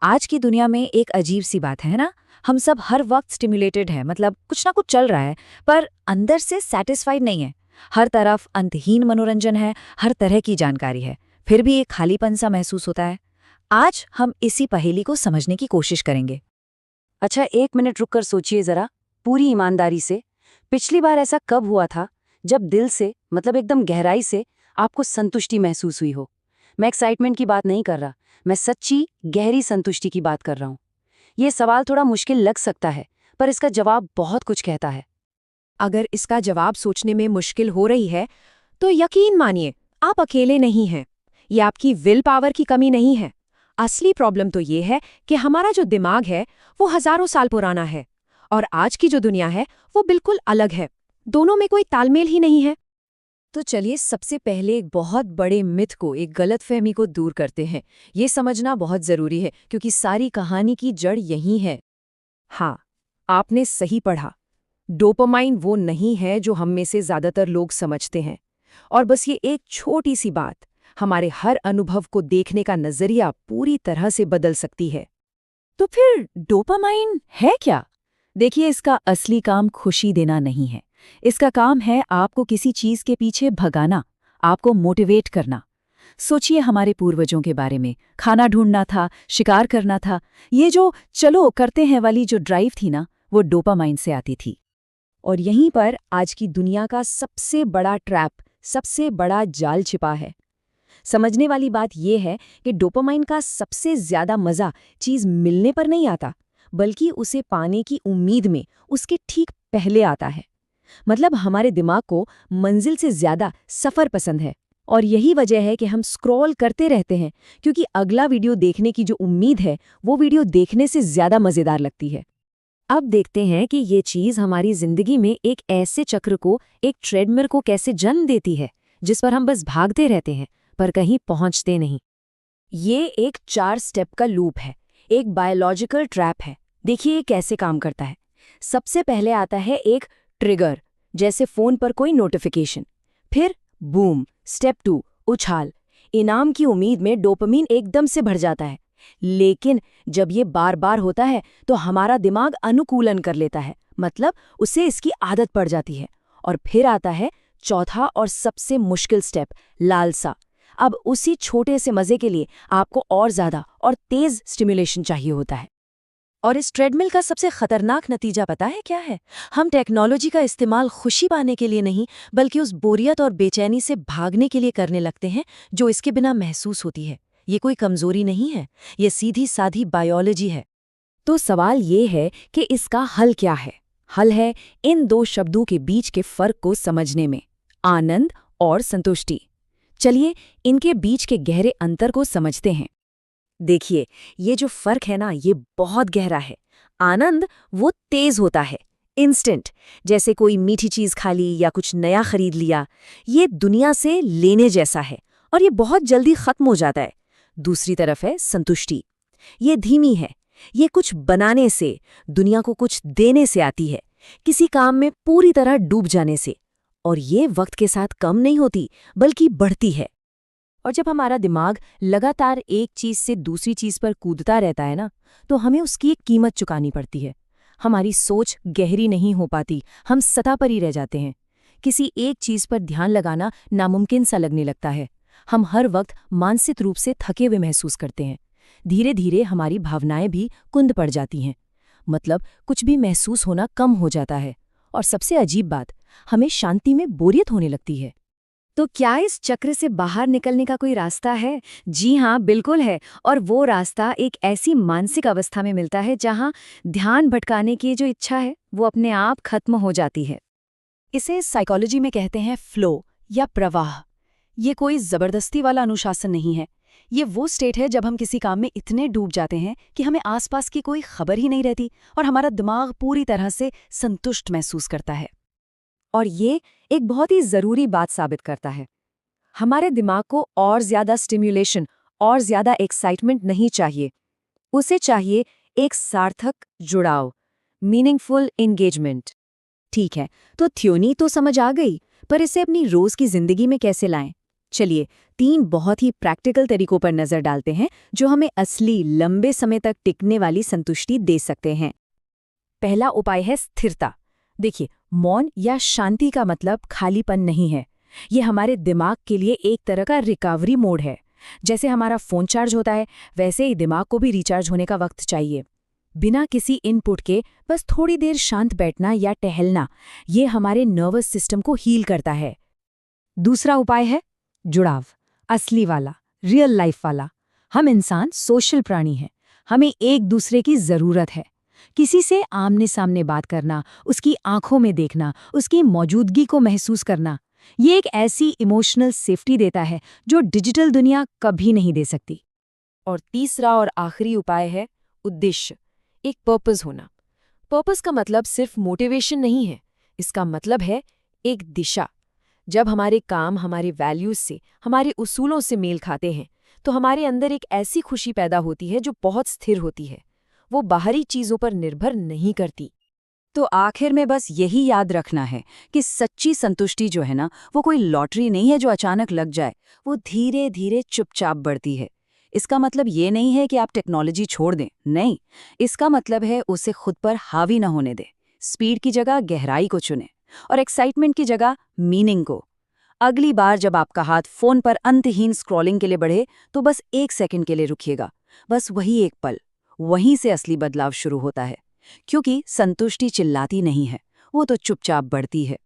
आज की दुनिया में एक अजीब सी बात है ना। हम सब हर वक्त स्टिमुलेटेड है, मतलब कुछ ना कुछ चल रहा है, पर अंदर से सेटिस्फाइड नहीं है। हर तरफ अंतहीन मनोरंजन है, हर तरह की जानकारी है, फिर भी एक खालीपन सा महसूस होता है। आज हम इसी पहेली को समझने की कोशिश करेंगे। अच्छा, 1 मिनट रुक कर सोचिए जरा, पूरी ईमानदारी से। पिछली बार ऐसा कब हुआ था जब दिल से, मतलब एकदम गहराई से, आपको संतुष्टि महसूस हुई हो? मैं एक्साइटमेंट की बात नहीं कर रहा, मैं सच्ची गहरी संतुष्टि की बात कर रहा हूँ। ये सवाल थोड़ा मुश्किल लग सकता है, पर इसका जवाब बहुत कुछ कहता है। अगर इसका जवाब सोचने में मुश्किल हो रही है, तो यकीन मानिए, आप अकेले नहीं हैं। ये आपकी विल पावर की कमी नहीं है। असली प्रॉब्लम तो ये है कि हमारा जो दिमाग है वो हजारों साल पुराना है, और आज की जो दुनिया है वो बिल्कुल अलग है। दोनों में कोई तालमेल ही नहीं है। तो चलिए सबसे पहले एक बहुत बड़े मिथ को, एक गलतफहमी को दूर करते हैं। ये समझना बहुत जरूरी है क्योंकि सारी कहानी की जड़ यही है। हाँ, आपने सही पढ़ा। डोपामाइन वो नहीं है जो हम में से ज्यादातर लोग समझते हैं। और बस ये एक छोटी सी बात हमारे हर अनुभव को देखने का नजरिया पूरी तरह से बदल सकती है। तो फिर डोपामाइन है क्या? देखिए, इसका असली काम खुशी देना नहीं है। इसका काम है आपको किसी चीज के पीछे भगाना, आपको मोटिवेट करना। सोचिए हमारे पूर्वजों के बारे में। खाना ढूंढना था, शिकार करना था, ये जो चलो करते हैं वाली जो ड्राइव थी ना, वो डोपामाइन से आती थी। और यहीं पर आज की दुनिया का सबसे बड़ा ट्रैप, सबसे बड़ा जाल छिपा है। समझने वाली बात यह है कि डोपामाइन का सबसे ज्यादा मजा चीज मिलने पर नहीं आता, बल्कि उसे पाने की उम्मीद में उसके ठीक पहले आता है। मतलब हमारे दिमाग को मंजिल से ज्यादा सफर पसंद है, और यही वजह है कि हम स्क्रॉल करते रहते हैं, क्योंकि अगला वीडियो देखने की जो उम्मीद है वो वीडियो देखने से ज्यादा मजेदार लगती है। अब देखते हैं कि ये चीज हमारी जिंदगी में एक ऐसे चक्र को, एक ट्रेडमिल को कैसे जन्म देती है, जिस पर हम बस भागते रहते हैं पर कहीं पहुंचते नहीं। ये एक 4 स्टेप का लूप है, एक बायोलॉजिकल ट्रैप है। देखिए ये कैसे काम करता है। सबसे पहले आता है एक ट्रिगर, जैसे फोन पर कोई नोटिफिकेशन। फिर बूम, स्टेप 2, उछाल। इनाम की उम्मीद में डोपामिन एकदम से भर जाता है। लेकिन जब ये बार बार होता है तो हमारा दिमाग अनुकूलन कर लेता है, मतलब उसे इसकी आदत पड़ जाती है। और फिर आता है चौथा और सबसे मुश्किल स्टेप, लालसा। अब उसी छोटे से मजे के लिए आपको और ज्यादा और तेज स्टिमुलेशन चाहिए होता है। और इस ट्रेडमिल का सबसे खतरनाक नतीजा पता है क्या है? हम टेक्नोलॉजी का इस्तेमाल खुशी पाने के लिए नहीं, बल्कि उस बोरियत और बेचैनी से भागने के लिए करने लगते हैं जो इसके बिना महसूस होती है। ये कोई कमजोरी नहीं है, ये सीधी साधी बायोलॉजी है। तो सवाल ये है कि इसका हल क्या है? हल है इन 2 शब्दों के बीच के फर्क को समझने में, आनंद और संतुष्टि। चलिए इनके बीच के गहरे अंतर को समझते हैं। देखिए, ये जो फर्क है ना, ये बहुत गहरा है। आनंद वो तेज होता है, इंस्टेंट, जैसे कोई मीठी चीज खा ली या कुछ नया खरीद लिया। ये दुनिया से लेने जैसा है और ये बहुत जल्दी खत्म हो जाता है। दूसरी तरफ है संतुष्टि। ये धीमी है, ये कुछ बनाने से, दुनिया को कुछ देने से आती है, किसी काम में पूरी तरह डूब जाने से। और ये वक्त के साथ कम नहीं होती, बल्कि बढ़ती है। और जब हमारा दिमाग लगातार एक चीज से दूसरी चीज पर कूदता रहता है ना, तो हमें उसकी एक कीमत चुकानी पड़ती है। हमारी सोच गहरी नहीं हो पाती, हम सतह पर ही रह जाते हैं। किसी एक चीज पर ध्यान लगाना नामुमकिन सा लगने लगता है। हम हर वक्त मानसिक रूप से थके हुए महसूस करते हैं। धीरे धीरे हमारी भावनाएं भी कुंद पड़ जाती हैं, मतलब कुछ भी महसूस होना कम हो जाता है। और सबसे अजीब बात, हमें शांति में बोरियत होने लगती है। तो क्या इस चक्र से बाहर निकलने का कोई रास्ता है? जी हाँ, बिल्कुल है। और वो रास्ता एक ऐसी मानसिक अवस्था में मिलता है जहाँ ध्यान भटकाने की जो इच्छा है वो अपने आप खत्म हो जाती है। इसे साइकोलॉजी में कहते हैं फ्लो या प्रवाह। ये कोई जबरदस्ती वाला अनुशासन नहीं है। ये वो स्टेट है जब हम किसी काम में इतने डूब जाते हैं कि हमें आसपास की कोई खबर ही नहीं रहती और हमारा दिमाग पूरी तरह से संतुष्ट महसूस करता है। और ये एक बहुत ही जरूरी बात साबित करता है। हमारे दिमाग को और ज्यादा स्टिम्युलेशन और ज्यादा एक्साइटमेंट नहीं चाहिए। उसे चाहिए एक सार्थक जुड़ाव, मीनिंगफुल एंगेजमेंट। ठीक है, तो थ्योरी तो समझ आ गई, पर इसे अपनी रोज की जिंदगी में कैसे लाएं? चलिए 3 बहुत ही प्रैक्टिकल तरीकों पर नजर डालते हैं जो हमें असली लंबे समय तक टिकने वाली संतुष्टि दे सकते हैं। पहला उपाय है स्थिरता। देखिए, मौन या शांति का मतलब खालीपन नहीं है। ये हमारे दिमाग के लिए एक तरह का रिकवरी मोड है। जैसे हमारा फोन चार्ज होता है, वैसे ही दिमाग को भी रिचार्ज होने का वक्त चाहिए। बिना किसी इनपुट के बस थोड़ी देर शांत बैठना या टहलना, ये हमारे नर्वस सिस्टम को हील करता है। दूसरा उपाय है जुड़ाव, असली वाला, रियल लाइफ वाला। हम इंसान सोशल प्राणी हैं, हमें एक दूसरे की जरूरत है। किसी से आमने सामने बात करना, उसकी आंखों में देखना, उसकी मौजूदगी को महसूस करना, ये एक ऐसी इमोशनल सेफ्टी देता है जो डिजिटल दुनिया कभी नहीं दे सकती। और तीसरा और आखिरी उपाय है उद्देश्य, एक पर्पस होना। पर्पस का मतलब सिर्फ मोटिवेशन नहीं है, इसका मतलब है एक दिशा। जब हमारे काम हमारे वैल्यूज से, हमारे उसूलों से मेल खाते हैं, तो हमारे अंदर एक ऐसी खुशी पैदा होती है जो बहुत स्थिर होती है। वो बाहरी चीजों पर निर्भर नहीं करती। तो आखिर में बस यही याद रखना है कि सच्ची संतुष्टि जो है ना, वो कोई लॉटरी नहीं है जो अचानक लग जाए। वो धीरे धीरे चुपचाप बढ़ती है। इसका मतलब ये नहीं है कि आप टेक्नोलॉजी छोड़ दें, नहीं। इसका मतलब है उसे खुद पर हावी न होने दें। स्पीड की जगह गहराई को चुनें और एक्साइटमेंट की जगह मीनिंग को। अगली बार जब आपका हाथ फोन पर अंतहीन स्क्रॉलिंग के लिए बढ़े, तो बस 1 सेकंड के लिए रुकिएगा। बस वही एक पल, वहीं से असली बदलाव शुरू होता है। क्योंकि संतुष्टि चिल्लाती नहीं है, वो तो चुपचाप बढ़ती है।